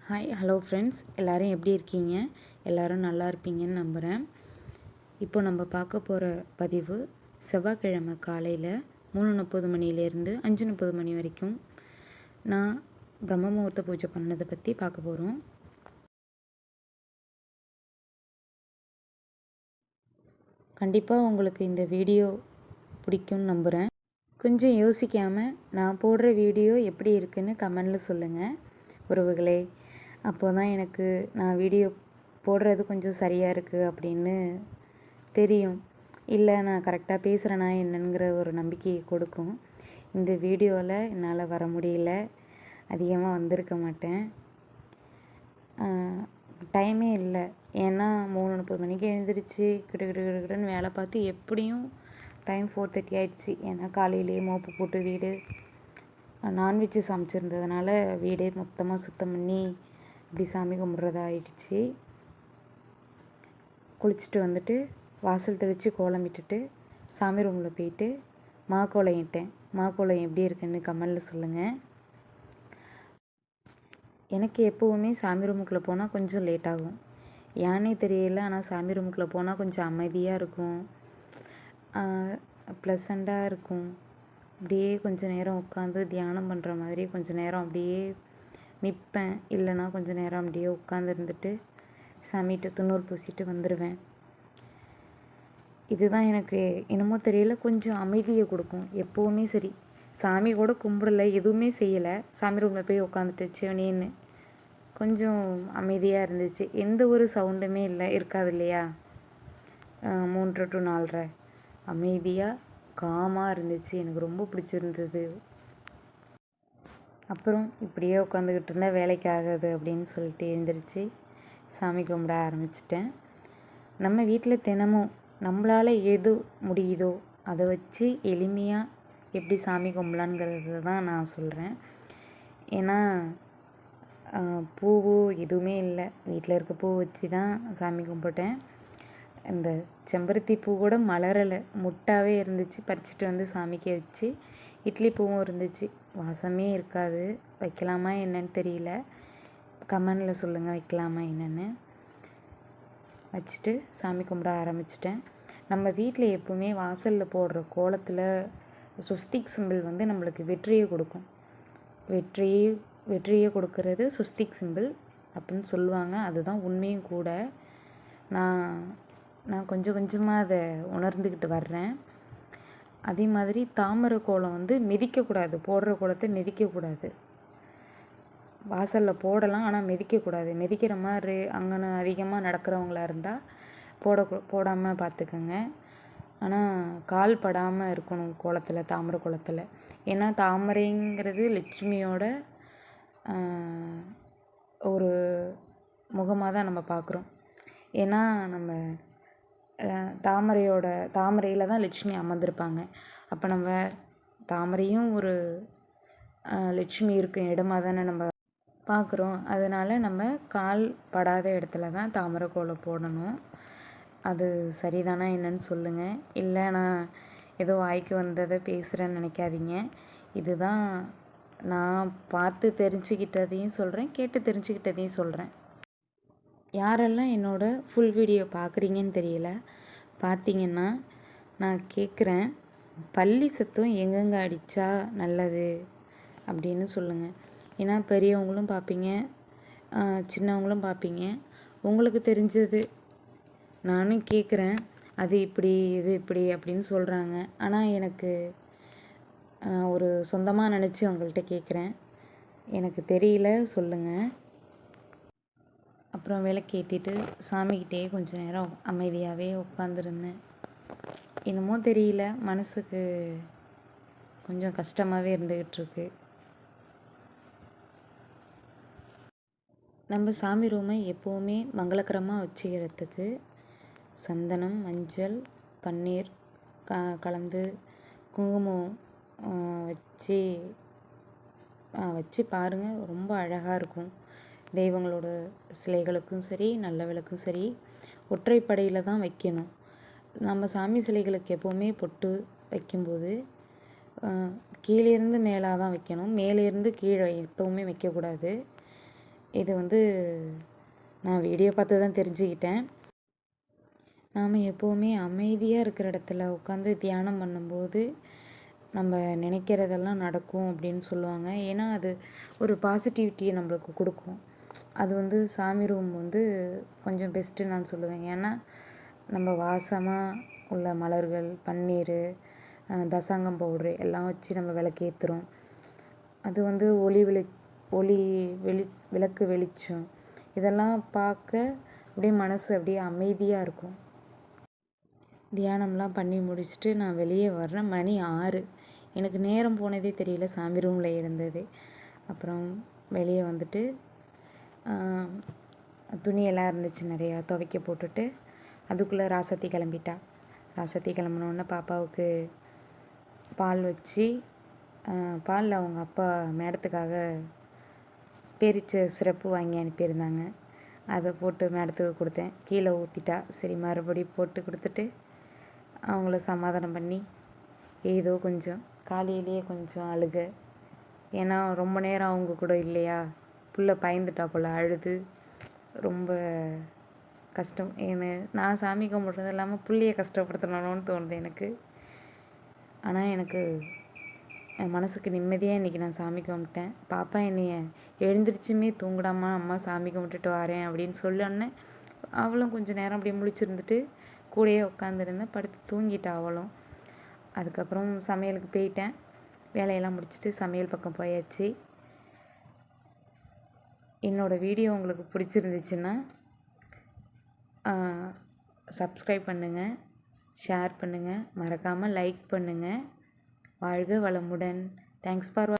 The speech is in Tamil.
ஹாய் ஹலோ ஃப்ரெண்ட்ஸ், எல்லோரும் எப்படி இருக்கீங்க? எல்லோரும் நல்லா இருப்பீங்கன்னு நம்புகிறேன். இப்போ நம்ம பார்க்க போகிற பதிவு செவ்வாய்க்கிழமை காலையில் 3:30 மணிலேருந்து 5:30 மணி வரைக்கும் நான் பிரம்ம முகூர்த்த பூஜை பண்ணதை பற்றி பார்க்க போகிறோம். கண்டிப்பாக உங்களுக்கு இந்த வீடியோ பிடிக்கும்னு நம்புகிறேன். கொஞ்சம் யோசிக்காமல் நான் போடுற வீடியோ எப்படி இருக்குன்னு கமெண்டில் சொல்லுங்கள் உறவுகளே. அப்போ தான் எனக்கு நான் வீடியோ போடுறது கொஞ்சம் சரியாக இருக்குது அப்படின்னு தெரியும். இல்லை நான் கரெக்டாக பேசுகிறேனா என்னங்கிற ஒரு நம்பிக்கையை கொடுக்கும். இந்த வீடியோவில் என்னால் வர முடியல, அதிகமாக வந்திருக்க மாட்டேன், டைமே இல்லை. ஏன்னா 3:30 மணிக்கு எழுந்திரிச்சு கிடுன்னு வேலை பார்த்து எப்படியும் டைம் 4:30 ஆகிடுச்சு. ஏன்னா காலையிலேயே மோப்பு போட்டு வீடு நான்வெஜ்ஜு சமைச்சிருந்ததுனால வீடே மொத்தமாக சுத்தம் பண்ணி இப்படி சாமி கும்பிட்றதா ஆயிடுச்சு. குளிச்சுட்டு வந்துட்டு வாசல் தெளித்து கோலம் விட்டுட்டு சாமி ரூமில் போயிட்டு மாக்கோலம் இட்டேன். மாக்கோலம் எப்படி இருக்குன்னு கமெண்டில் சொல்லுங்கள். எனக்கு எப்போவுமே சாமி ரூமுக்குள்ளே போனால் கொஞ்சம் லேட் ஆகும், ஏன்னே தெரியல. ஆனால் சாமி ரூமுக்குள்ளே போனால் கொஞ்சம் அமைதியாக இருக்கும், ப்ளசண்ட்டாக இருக்கும். அப்படியே கொஞ்சம் நேரம் உட்காந்து தியானம் பண்ணுற மாதிரி கொஞ்சம் நேரம் அப்படியே நிற்பேன். இல்லைனா கொஞ்சம் நேரம் அப்படியே உட்காந்துருந்துட்டு சாமிகிட்ட துண்ணூறு பூசிட்டு வந்துடுவேன். இதுதான் எனக்கு என்னமோ தெரியல, கொஞ்சம் அமைதியை கொடுக்கும். எப்போவுமே சரி, சாமி கூட கும்பிடலை, எதுவுமே செய்யலை, சாமி ரூமில் போய் உட்காந்துட்டு சிவனேன்னு கொஞ்சம் அமைதியாக இருந்துச்சு. எந்த ஒரு சவுண்டுமே இருக்காது இல்லையா. 3 to 4:30 அமைதியாக காமாக இருந்துச்சு. எனக்கு ரொம்ப பிடிச்சிருந்தது. அப்புறம் இப்படியே உட்காந்துக்கிட்டு இருந்தால் வேலைக்கு ஆகாது அப்படின்னு சொல்லிட்டு எழுந்திரிச்சு சாமி கும்பிட ஆரம்பிச்சிட்டேன். நம்ம வீட்டில் தினமும் நம்மளால் எது முடியுதோ அதை வச்சு எளிமையாக எப்படி சாமி கும்பலாங்கிறது தான் நான் சொல்கிறேன். ஏன்னா பூவோ எதுவுமே இல்லை, வீட்டில் இருக்க பூ வச்சு தான் சாமி கும்பிட்டேன். இந்த செம்பருத்தி பூ கூட மலரலை, முட்டாகவே இருந்துச்சு. பறிச்சிட்டு வந்து சாமிக்கு வச்சு இட்லி பூவும் இருந்துச்சு, வாசமே இருக்காது. வைக்கலாமா என்னன்னு தெரியல, கமெண்டில் சொல்லுங்கள் வைக்கலாமா என்னென்னு. வச்சுட்டு சாமி கும்பிட ஆரம்பிச்சிட்டேன். நம்ம வீட்டில் எப்போவுமே வாசலில் போடுற கோலத்தில் சுஸ்திக் சிம்பிள் வந்து நம்மளுக்கு வெற்றியை கொடுக்கும். வெற்றியை கொடுக்கறது சுஸ்திக் சிம்பிள் அப்படின்னு சொல்லுவாங்க. அதுதான் உண்மையும் கூட. நான் கொஞ்சம் கொஞ்சமாக அதை உணர்ந்துக்கிட்டு வர்றேன். அதே மாதிரி தாமரை கோலம் வந்து மிதிக்கக்கூடாது, போடுற கோலத்தை மிதிக்கக்கூடாது. வாசலில் போடலாம், ஆனால் மிதிக்கக்கூடாது. மிதிக்கிற மாதிரி அங்கன அதிகமாக நடக்கிறவங்களா இருந்தால் போடாமல் பார்த்துக்கோங்க. ஆனால் கால் படாமல் இருக்கணும் கோலத்தில், தாமரை கோலத்தில். ஏன்னா தாமரைங்கிறது லட்சுமியோட ஒரு முகமாக தான் நம்ம பார்க்குறோம். ஏன்னா நம்ம தாமரையில் தான் லட்சுமி அமர்ந்திருப்பாங்க. அப்போ நம்ம தாமரையும் ஒரு லட்சுமி இருக்கும் இடமா தானே நம்ம பார்க்குறோம். அதனால் நம்ம கால் படாத இடத்துல தான் தாமரை கோலம் போடணும். அது சரிதானா என்னன்னு சொல்லுங்கள். இல்லை நான் ஏதோ வாய்க்கு வந்ததை பேசுகிறேன்னு நினைக்காதீங்க. இதுதான் நான் பார்த்து தெரிஞ்சுக்கிட்டதையும் சொல்கிறேன், கேட்டு தெரிஞ்சுக்கிட்டதையும் சொல்கிறேன். யாரெல்லாம் என்னோடய ஃபுல் வீடியோ பார்க்குறீங்கன்னு தெரியல, பார்த்தீங்கன்னா நான் கேட்குறேன், பல்லி சத்தம் எங்கெங்கே அடித்தா நல்லது அப்படின்னு சொல்லுங்கள். ஏன்னா பெரியவங்களும் பார்ப்பீங்க, சின்னவங்களும் பார்ப்பீங்க. உங்களுக்கு தெரிஞ்சது நானும் கேட்குறேன், அது இப்படி இது இப்படி அப்படின்னு சொல்கிறாங்க. ஆனால் எனக்கு நான் ஒரு சொந்தமாக நினச்சி உங்கள்கிட்ட கேட்குறேன், எனக்கு தெரியல சொல்லுங்கள். அப்புறம் விளக்கு ஏற்றிட்டு சாமிக்கிட்டே கொஞ்சம் நேரம் அமைதியாகவே உட்காந்துருந்தேன். என்னமோ தெரியல, மனசுக்கு கொஞ்சம் கஷ்டமாகவே இருந்துக்கிட்டுருக்கு. நம்ம சாமி ரூமை எப்போவுமே மங்களகரமாக வச்சுக்கிறதுக்கு சந்தனம், மஞ்சள், பன்னீர் கலந்து குங்குமம் வச்சு பாருங்கள், ரொம்ப அழகாக இருக்கும். தெய்வங்களோட சிலைகளுக்கும் சரி, நல்ல விளக்கும் சரி, ஒற்றைப்படையில் தான் வைக்கணும். நம்ம சாமி சிலைகளுக்கு எப்போவுமே பொட்டு வைக்கும்போது கீழேருந்து மேலாக தான் வைக்கணும், மேலேருந்து கீழே எப்போவுமே வைக்கக்கூடாது. இது வந்து நான் வீடியோ பார்த்து தான் தெரிஞ்சுக்கிட்டேன். நாம் எப்போவுமே அமைதியாக இருக்கிற இடத்துல உட்காந்து தியானம் பண்ணும்போது நம்ம நினைக்கிறதெல்லாம் நடக்கும் அப்படின்னு சொல்லுவாங்க. ஏன்னா அது ஒரு பாசிட்டிவிட்டியை நம்மளுக்கு கொடுக்கும். அது வந்து சாமி ரூம் வந்து கொஞ்சம் பெஸ்ட்டு நான் சொல்லுவேன். ஏன்னா நம்ம வாசமாக உள்ள மலர்கள், பன்னீர், தசாங்கம் பவுட்ரு எல்லாம் வச்சு நம்ம விளக்கேற்றுறோம். அது வந்து ஒளி விளக்கு வெளிச்சம் இதெல்லாம் பார்க்க அப்படியே மனசு அப்படியே அமைதியாக இருக்கும். தியானம்லாம் பண்ணி முடிச்சுட்டு நான் வெளியே வர்றேன். மணி 6. எனக்கு நேரம் போனதே தெரியல, சாமி ரூமில் இருந்தது. அப்புறம் வெளியே வந்துட்டு துணியெல்லாம் இருந்துச்சு நிறையா, துவைக்க போட்டுட்டு அதுக்குள்ளே ராசத்தி கிளம்பிட்டா. ராசத்தி கிளம்பினோடனே பாப்பாவுக்கு பால் வச்சு, பாலில் அவங்க அப்பா மேடத்துக்காக பேரிச்ச சிரப்பு வாங்கி அனுப்பியிருந்தாங்க. அதை போட்டு மேடத்துக்கு கொடுத்தேன். கீழே ஊற்றிட்டா. சரி மறுபடியும் போட்டு கொடுத்துட்டு அவங்கள சமாதானம் பண்ணி, ஏதோ கொஞ்சம் காலையிலேயே கொஞ்சம் அழுக. ஏன்னா ரொம்ப நேரம் அவங்க கூட இல்லையா, புள்ள பயந்துட்டா போல், அழுது ரொம்ப கஷ்டம். நான் சாமி கும்பிட்றது இல்லாமல் புள்ளையை கஷ்டப்படுத்தணும்னு தோணுது எனக்கு. ஆனால் எனக்கு என் மனசுக்கு நிம்மதியாக இன்றைக்கி நான் சாமி கும்பிட்டேன். பாப்பா என்னைய எழுந்திரிச்சுமே தூங்கிடாமா, அம்மா சாமி கும்பிட்டுட்டு வரேன் அப்படின்னு சொல்லோன்னே அவளும் கொஞ்சம் நேரம் அப்படியே முழிச்சிருந்துட்டு கூடயே உட்காந்துருந்தேன். படுத்து தூங்கிட்டா அவளும். அதுக்கப்புறம் சமையலுக்கு போயிட்டேன். வேலையெல்லாம் முடிச்சுட்டு சமையல் பக்கம் போயாச்சு. என்னோடய வீடியோ உங்களுக்கு பிடிச்சிருந்துச்சுன்னா சப்ஸ்கிரைப் பண்ணுங்கள், ஷேர் பண்ணுங்கள், மறக்காமல் லைக் பண்ணுங்கள். வாழ்க வளமுடன். Thanks for